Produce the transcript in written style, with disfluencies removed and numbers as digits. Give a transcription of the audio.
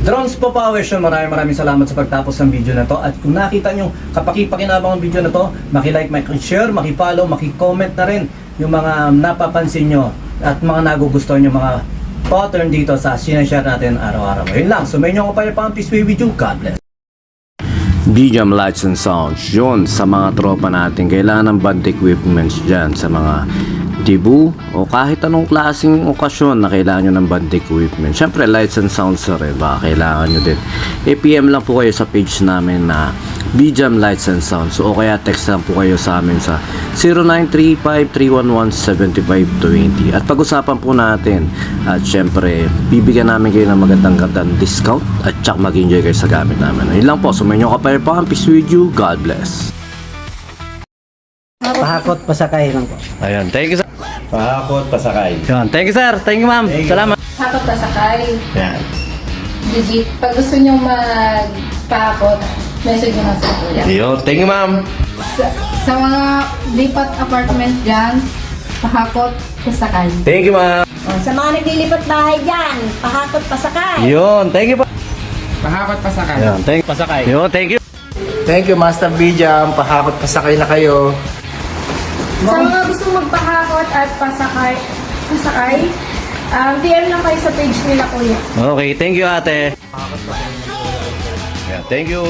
Drones po Power Show, maraming salamat sa pagtapos ng video na to. At kung nakita nyo kapakipakinabang ang video na to, maki-like, maki-share, maki-follow, maki-comment na rin yung mga napapansin nyo at mga nagugustuhan nyo mga pattern dito sa sinashare natin araw-araw. Yun lang, sumayin nyo ako pa yung peace be with you. God bless. BGM Lights and Sounds, yun sa mga tropa natin, kailangan ng band equipments dyan sa mga debut o kahit anong klaseng okasyon na kailangan nyo ng band equipment. Syempre lights and sounds rin, baka kailangan nyo din. PM lang po kayo sa page namin na BGM Lights and Sounds, o kaya text lang po kayo sa amin sa 0935-311-7520 at pag-usapan po natin. At syempre bibigyan namin kayo ng magandang discount at tsak mag-enjoy kayo sa gamit namin. Yun lang po, sumayin nyo ka pa, peace with you, God bless. Pahakot, pasakay lang po. Ayun, thank you sir. Pahakot, pasakay. Yun, thank you sir, thank you ma'am, salamat. Pakot pasakay. Yan. Legit. Pag gusto nyo magpakot, message nyo lang sa kuya. Yun, thank you ma'am. Sa mga lipat apartment dyan, pahakot pasakay. Thank you ma'am. Sa mga naglilipat bahay dyan, pahakot pasakay. Yun, thank you po. Pahakot, pasakay. Yun, thank you. Pasakay. Yun, thank you. Thank you, Master BGM. Pahakot, pasakay na kayo. Sa mga gusto magpahakot at pasakay, DM lang kayo sa page nila kuya. Okay, thank you ate. Yeah, thank you.